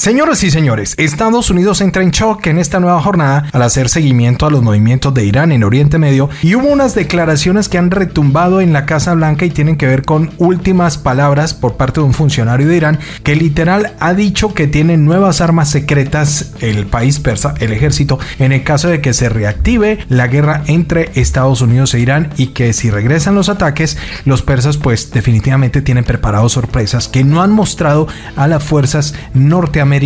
Señoras y señores, Estados Unidos entra en shock en esta nueva jornada al hacer seguimiento a los movimientos de Irán en Oriente Medio, y hubo unas declaraciones que han retumbado en la Casa Blanca y tienen que ver con últimas palabras por parte de un funcionario de Irán que literal ha dicho que tiene nuevas armas secretas el país persa, el ejército, en el caso de que se reactive la guerra entre Estados Unidos e Irán, y que si regresan los ataques, los persas pues definitivamente tienen preparados sorpresas que no han mostrado a las fuerzas norteamericanas.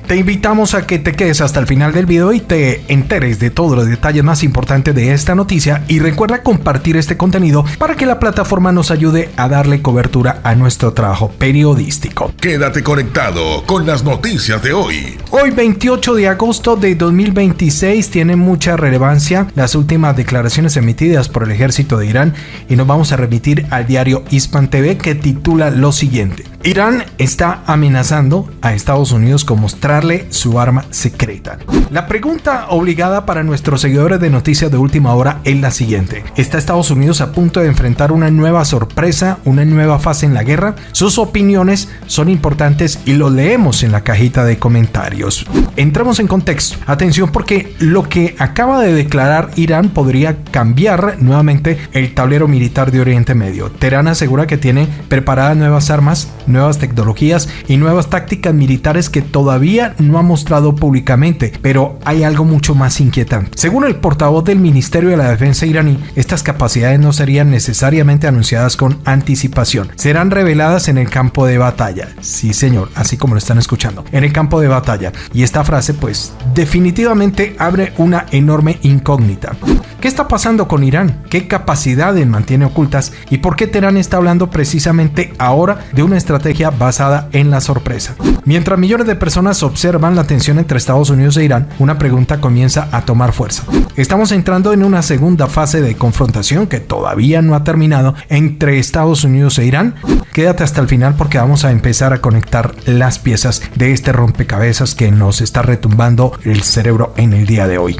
Te invitamos a que te quedes hasta el final del video y te enteres de todos los detalles más importantes de esta noticia, y recuerda compartir este contenido para que la plataforma nos ayude a darle cobertura a nuestro trabajo periodístico. Quédate conectado con las noticias de hoy. Hoy 28 de agosto de 2026 tiene mucha relevancia las últimas declaraciones emitidas por el ejército de Irán, y nos vamos a remitir al diario Hispan TV, que titula lo siguiente: Irán está amenazando a Estados Unidos con mostrarle su arma secreta. La pregunta obligada para nuestros seguidores de noticias de última hora es la siguiente: ¿está Estados Unidos a punto de enfrentar una nueva sorpresa, una nueva fase en la guerra? Sus opiniones son importantes y lo leemos en la cajita de comentarios. Entramos en contexto. Atención, porque lo que acaba de declarar Irán podría cambiar nuevamente el tablero militar de Oriente Medio. Teherán asegura que tiene preparadas nuevas armas, nuevas tecnologías y nuevas tácticas militares que todavía no ha mostrado públicamente, pero hay algo mucho más inquietante. Según el portavoz del Ministerio de la Defensa iraní, estas capacidades no serían necesariamente anunciadas con anticipación, serán reveladas en el campo de batalla. Sí, señor, así como lo están escuchando, en el campo de batalla. Y esta frase pues definitivamente abre una enorme incógnita. ¿Qué está pasando con Irán? ¿Qué capacidades mantiene ocultas? ¿Y por qué Teherán está hablando precisamente ahora de una estrategia basada en la sorpresa? Mientras millones de personas observan la tensión entre Estados Unidos e Irán, una pregunta comienza a tomar fuerza. ¿Estamos entrando en una segunda fase de confrontación que todavía no ha terminado entre Estados Unidos e Irán? Quédate hasta el final porque vamos a empezar a conectar las piezas de este rompecabezas que nos está retumbando el cerebro en el día de hoy.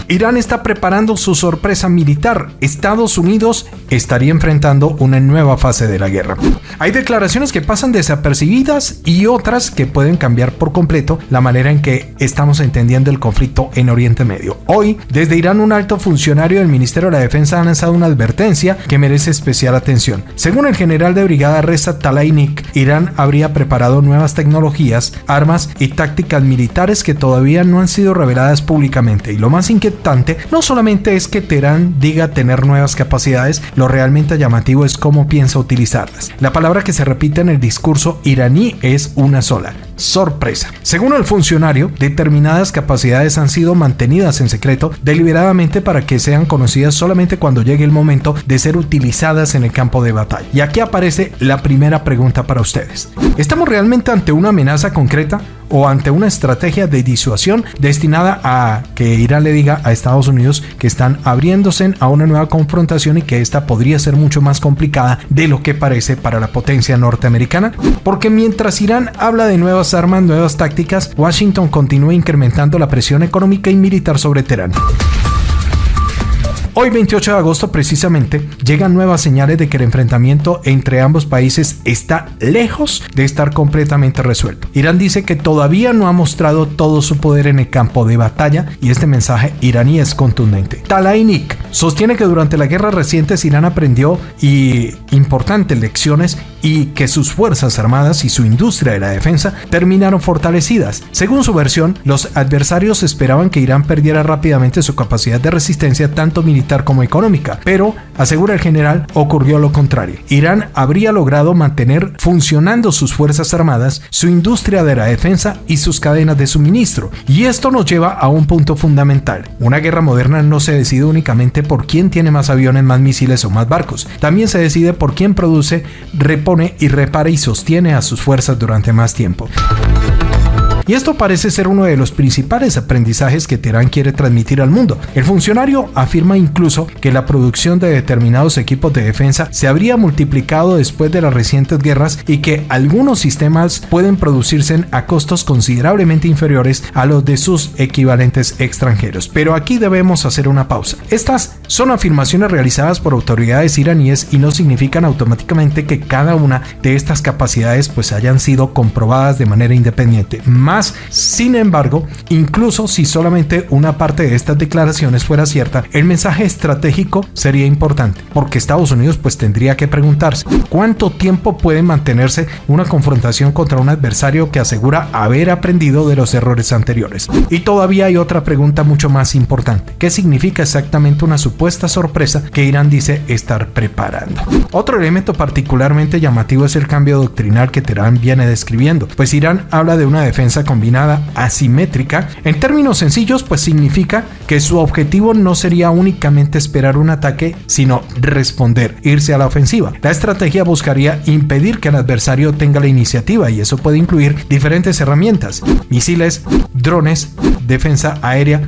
Irán está preparando su sorpresa militar. Estados Unidos estaría enfrentando una nueva fase de la guerra. Hay declaraciones que pasan desapercibidas y otras que pueden cambiar por completo la manera en que estamos entendiendo el conflicto en Oriente Medio. Hoy, desde Irán, un alto funcionario del Ministerio de la Defensa ha lanzado una advertencia que merece especial atención. Según el general de brigada Reza Tlaibani, Irán habría preparado nuevas tecnologías, armas y tácticas militares que todavía no han sido reveladas públicamente. Y lo más inquietante no solamente es que Teherán diga tener nuevas capacidades, lo realmente llamativo es cómo piensa utilizarlas. La palabra que se repite en el discurso iraní es una sola: sorpresa. Según el funcionario, determinadas capacidades han sido mantenidas en secreto deliberadamente para que sean conocidas solamente cuando llegue el momento de ser utilizadas en el campo de batalla. Y aquí aparece la primera pregunta para ustedes: ¿estamos realmente ante una amenaza concreta o ante una estrategia de disuasión destinada a que Irán le diga a Estados Unidos que están abriéndose a una nueva confrontación y que esta podría ser mucho más complicada de lo que parece para la potencia norteamericana? Porque mientras Irán habla de nuevas armas, nuevas tácticas, Washington continúa incrementando la presión económica y militar sobre Teherán. Hoy 28 de agosto precisamente llegan nuevas señales de que el enfrentamiento entre ambos países está lejos de estar completamente resuelto. Irán dice que todavía no ha mostrado todo su poder en el campo de batalla, y este mensaje iraní es contundente. Tlaibani sostiene que durante las guerras recientes Irán aprendió importantes lecciones y que sus fuerzas armadas y su industria de la defensa terminaron fortalecidas. Según su versión, los adversarios esperaban que Irán perdiera rápidamente su capacidad de resistencia tanto militar como económica, pero, asegura el general, ocurrió lo contrario. Irán habría logrado mantener funcionando sus fuerzas armadas, su industria de la defensa y sus cadenas de suministro. Y esto nos lleva a un punto fundamental: una guerra moderna no se decide únicamente por quién tiene más aviones, más misiles o más barcos. También se decide por quién produce, repone y repara y sostiene a sus fuerzas durante más tiempo. Y esto parece ser uno de los principales aprendizajes que Teherán quiere transmitir al mundo. El funcionario afirma incluso que la producción de determinados equipos de defensa se habría multiplicado después de las recientes guerras y que algunos sistemas pueden producirse a costos considerablemente inferiores a los de sus equivalentes extranjeros. Pero aquí debemos hacer una pausa. Estas son afirmaciones realizadas por autoridades iraníes y no significan automáticamente que cada una de estas capacidades pues hayan sido comprobadas de manera independiente. Más, sin embargo, incluso si solamente una parte de estas declaraciones fuera cierta, el mensaje estratégico sería importante, porque Estados Unidos pues tendría que preguntarse ¿cuánto tiempo puede mantenerse una confrontación contra un adversario que asegura haber aprendido de los errores anteriores? Y todavía hay otra pregunta mucho más importante. ¿Qué significa exactamente una supuesta sorpresa que Irán dice estar preparando? Otro elemento particularmente llamativo es el cambio doctrinal que Teherán viene describiendo, pues Irán habla de una defensa combinada asimétrica. En términos sencillos, pues significa que su objetivo no sería únicamente esperar un ataque, sino responder, irse a la ofensiva. La estrategia buscaría impedir que el adversario tenga la iniciativa y eso puede incluir diferentes herramientas: misiles, drones, defensa aérea,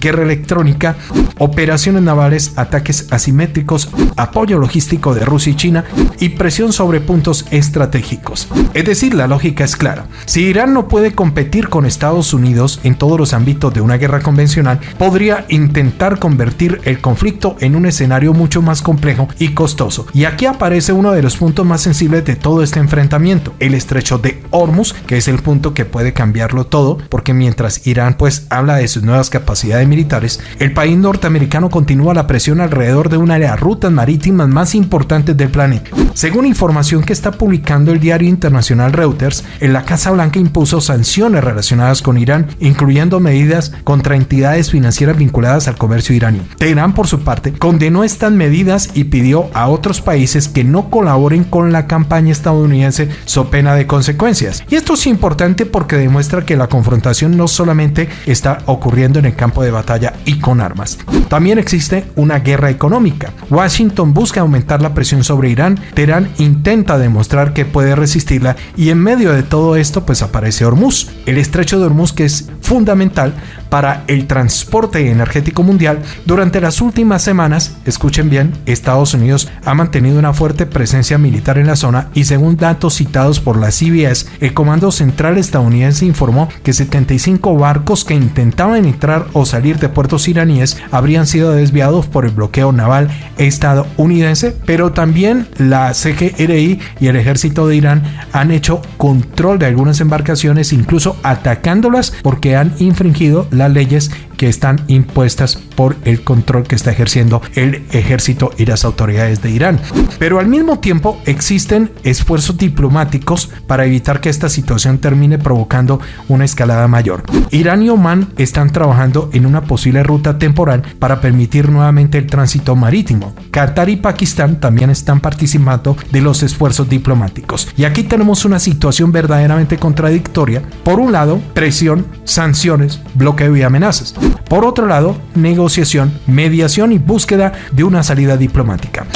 guerra electrónica, operaciones navales, ataques asimétricos, apoyo logístico de Rusia y China y presión sobre puntos estratégicos. Es decir, la lógica es clara. Si Irán no puede competir con Estados Unidos en todos los ámbitos de una guerra convencional, podría intentar convertir el conflicto en un escenario mucho más complejo y costoso. Y aquí aparece uno de los puntos más sensibles de todo este enfrentamiento, el estrecho de Hormuz, que es el punto que puede cambiarlo todo, porque mientras Irán pues habla de sus nuevas capacidades militares, el país norteamericano continúa la presión alrededor de una de las rutas marítimas más importantes del planeta. Según información que está publicando el diario internacional Reuters, la Casa Blanca impuso sanciones relacionadas con Irán, incluyendo medidas contra entidades financieras vinculadas al comercio iraní. Teherán, por su parte, condenó estas medidas y pidió a otros países que no colaboren con la campaña estadounidense so pena de consecuencias. Y esto es importante porque demuestra que la confrontación no solamente está ocurriendo en el campo de batalla y con armas. También existe una guerra económica. Washington busca aumentar la presión sobre Irán, Teherán intenta demostrar que puede resistirla y en medio de todo esto pues aparece Hormuz, el estrecho de Hormuz, que es fundamental para el transporte energético mundial. Durante las últimas semanas, escuchen bien, Estados Unidos ha mantenido una fuerte presencia militar en la zona y según datos citados por la CBS, el Comando Central estadounidense informó que 75 barcos que intentaban entrar o salir de puertos iraníes habrían sido desviados por el bloqueo naval estadounidense, pero también la CGRI y el ejército de Irán han hecho control de algunas embarcaciones, incluso atacándolas porque han infringido las leyes que están impuestas por el control que está ejerciendo el ejército y las autoridades de Irán. Pero al mismo tiempo existen esfuerzos diplomáticos para evitar que esta situación termine provocando una escalada mayor. Irán y Omán están trabajando en una posible ruta temporal para permitir nuevamente el tránsito marítimo. Qatar y Pakistán también están participando de los esfuerzos diplomáticos. Y aquí tenemos una situación verdaderamente contradictoria. Por un lado, presión, sanciones, bloqueo y amenazas. Por otro lado, negociación, mediación y búsqueda de una salida diplomática.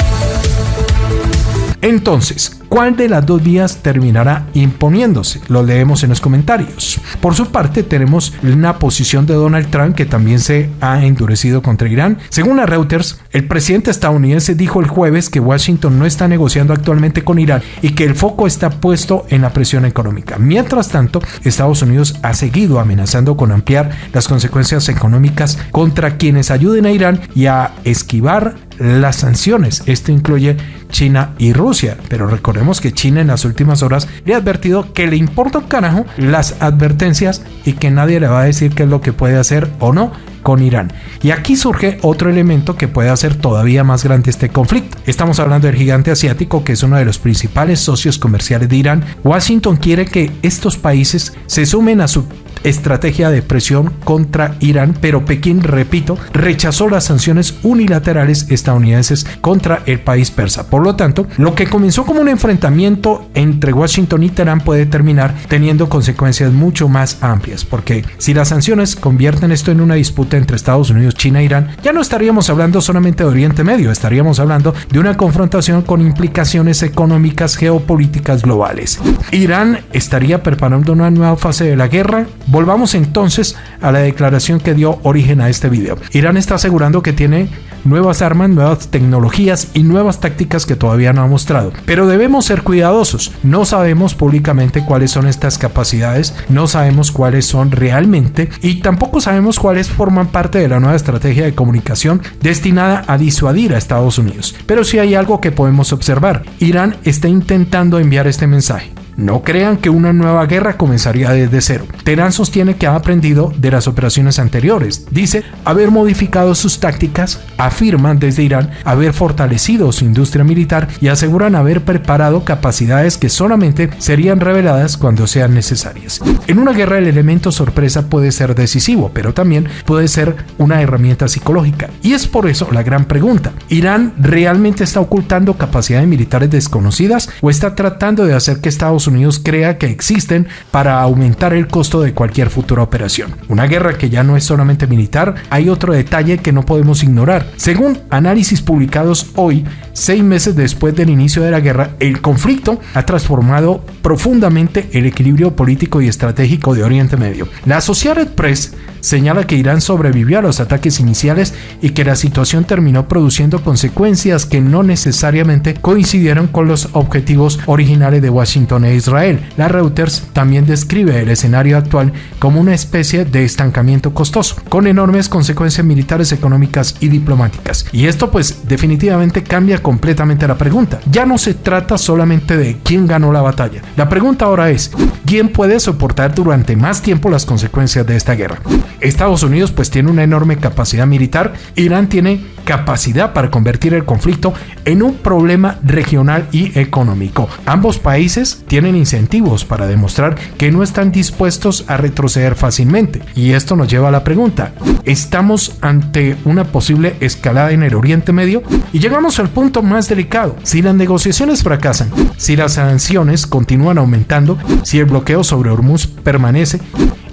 Entonces, ¿cuál de las dos vías terminará imponiéndose? Lo leemos en los comentarios. Por su parte, tenemos una posición de Donald Trump que también se ha endurecido contra Irán. Según la Reuters, el presidente estadounidense dijo el jueves que Washington no está negociando actualmente con Irán y que el foco está puesto en la presión económica. Mientras tanto, Estados Unidos ha seguido amenazando con ampliar las consecuencias económicas contra quienes ayuden a Irán y a esquivar las sanciones. Esto incluye China y Rusia, pero recordemos que China en las últimas horas le ha advertido que le importa un carajo las advertencias y que nadie le va a decir qué es lo que puede hacer o no con Irán. Y aquí surge otro elemento que puede hacer todavía más grande este conflicto. Estamos hablando del gigante asiático, que es uno de los principales socios comerciales de Irán. Washington quiere que estos países se sumen a su estrategia de presión contra Irán, pero Pekín, repito, rechazó las sanciones unilaterales estadounidenses contra el país persa. Por lo tanto, lo que comenzó como un enfrentamiento entre Washington y Teherán puede terminar teniendo consecuencias mucho más amplias, porque si las sanciones convierten esto en una disputa entre Estados Unidos, China e Irán, ya no estaríamos hablando solamente de Oriente Medio, estaríamos hablando de una confrontación con implicaciones económicas geopolíticas globales. Irán estaría preparando una nueva fase de la guerra, Volvamos entonces a la declaración que dio origen a este video. Irán está asegurando que tiene nuevas armas, nuevas tecnologías y nuevas tácticas que todavía no ha mostrado. Pero debemos ser cuidadosos. No sabemos públicamente cuáles son estas capacidades, no sabemos cuáles son realmente y tampoco sabemos cuáles forman parte de la nueva estrategia de comunicación destinada a disuadir a Estados Unidos. Pero sí hay algo que podemos observar. Irán está intentando enviar este mensaje. No crean que una nueva guerra comenzaría desde cero. Teherán sostiene que ha aprendido de las operaciones anteriores. Dice haber modificado sus tácticas, afirman desde Irán haber fortalecido su industria militar y aseguran haber preparado capacidades que solamente serían reveladas cuando sean necesarias. En una guerra el elemento sorpresa puede ser decisivo, pero también puede ser una herramienta psicológica. Y es por eso la gran pregunta. ¿Irán realmente está ocultando capacidades militares desconocidas o está tratando de hacer que Estados Unidos crea que existen para aumentar el costo de cualquier futura operación? Una guerra que ya no es solamente militar, hay otro detalle que no podemos ignorar. Según análisis publicados hoy, 6 meses después del inicio de la guerra, el conflicto ha transformado profundamente el equilibrio político y estratégico de Oriente Medio. La Associated Press señala que Irán sobrevivió a los ataques iniciales y que la situación terminó produciendo consecuencias que no necesariamente coincidieron con los objetivos originales de Washington e Israel. La Reuters también describe el escenario actual como una especie de estancamiento costoso, con enormes consecuencias militares, económicas y diplomáticas. Y esto pues definitivamente cambia completamente la pregunta. Ya no se trata solamente de quién ganó la batalla. La pregunta ahora es, ¿quién puede soportar durante más tiempo las consecuencias de esta guerra? Estados Unidos pues tiene una enorme capacidad militar, Irán tiene capacidad para convertir el conflicto en un problema regional y económico. Ambos países tienen incentivos para demostrar que no están dispuestos a retroceder fácilmente. Y esto nos lleva a la pregunta, ¿estamos ante una posible escalada en el Oriente Medio? Y llegamos al punto más delicado. Si las negociaciones fracasan, si las sanciones continúan aumentando, si el bloqueo sobre Hormuz permanece,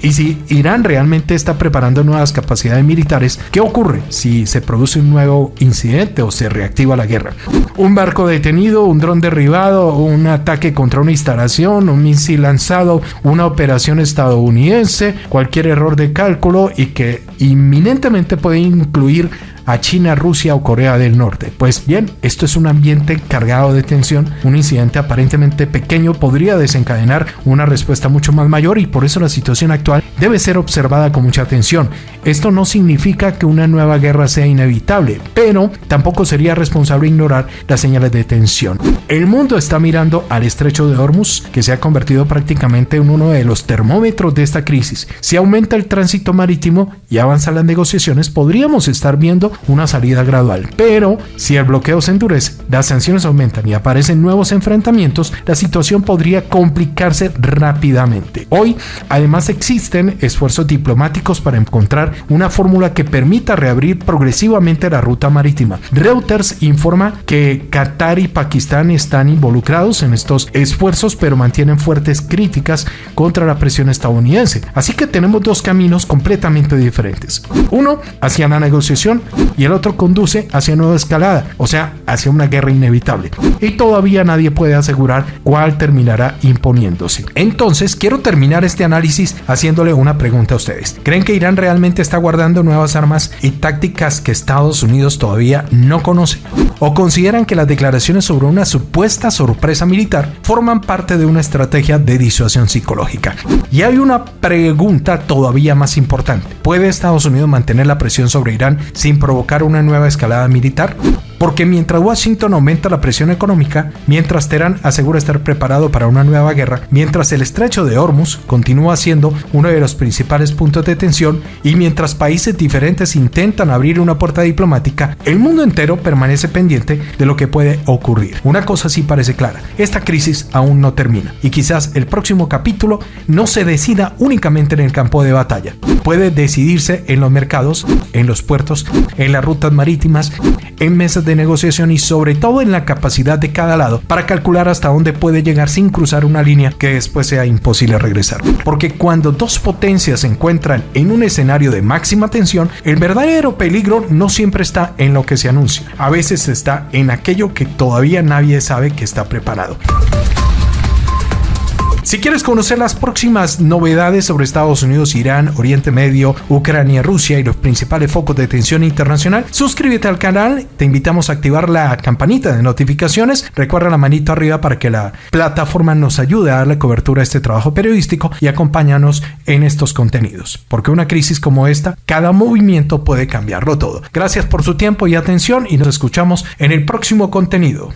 y si Irán realmente está preparando nuevas capacidades militares, ¿qué ocurre si se produce un nuevo incidente o se reactiva la guerra? Un barco detenido, un dron derribado, un ataque contra una instalación, un misil lanzado, una operación estadounidense, cualquier error de cálculo y que inminentemente puede incluir a China, Rusia o Corea del Norte. Pues bien, esto es un ambiente cargado de tensión. Un incidente aparentemente pequeño podría desencadenar una respuesta mucho más mayor y por eso la situación actual debe ser observada con mucha atención. Esto no significa que una nueva guerra sea inevitable, pero tampoco sería responsable ignorar las señales de tensión. El mundo está mirando al estrecho de Hormuz, que se ha convertido prácticamente en uno de los termómetros de esta crisis. Si aumenta el tránsito marítimo y avanzan las negociaciones, podríamos estar viendo una salida gradual. Pero si el bloqueo se endurece, las sanciones aumentan y aparecen nuevos enfrentamientos, la situación podría complicarse rápidamente. Hoy, además, existen esfuerzos diplomáticos para encontrar una fórmula que permita reabrir progresivamente la ruta marítima. Reuters informa que Qatar y Pakistán están involucrados en estos esfuerzos, pero mantienen fuertes críticas contra la presión estadounidense. Así que tenemos dos caminos completamente diferentes. Uno hacia la negociación y el otro conduce hacia nueva escalada, o sea, hacia una guerra inevitable. Y todavía nadie puede asegurar cuál terminará imponiéndose. Entonces, quiero terminar este análisis haciéndole una pregunta a ustedes. ¿Creen que Irán realmente está guardando nuevas armas y tácticas que Estados Unidos todavía no conoce? ¿O consideran que las declaraciones sobre una supuesta sorpresa militar forman parte de una estrategia de disuasión psicológica? Y hay una pregunta todavía más importante. ¿Puede Estados Unidos mantener la presión sobre Irán sin provocar una nueva escalada militar? Porque mientras Washington aumenta la presión económica, mientras Teherán asegura estar preparado para una nueva guerra, mientras el estrecho de Hormuz continúa siendo uno de los principales puntos de tensión y mientras países diferentes intentan abrir una puerta diplomática, el mundo entero permanece pendiente de lo que puede ocurrir. Una cosa sí parece clara, esta crisis aún no termina y quizás el próximo capítulo no se decida únicamente en el campo de batalla. Puede decidirse en los mercados, en los puertos, en las rutas marítimas, en mesas de negociación y sobre todo en la capacidad de cada lado para calcular hasta dónde puede llegar sin cruzar una línea que después sea imposible regresar. Porque cuando dos potencias se encuentran en un escenario de máxima tensión, el verdadero peligro no siempre está en lo que se anuncia. A veces está en aquello que todavía nadie sabe que está preparado. Si quieres conocer las próximas novedades sobre Estados Unidos, Irán, Oriente Medio, Ucrania, Rusia y los principales focos de tensión internacional, suscríbete al canal. Te invitamos a activar la campanita de notificaciones. Recuerda la manito arriba para que la plataforma nos ayude a darle cobertura a este trabajo periodístico y acompáñanos en estos contenidos. Porque una crisis como esta, cada movimiento puede cambiarlo todo. Gracias por su tiempo y atención y nos escuchamos en el próximo contenido.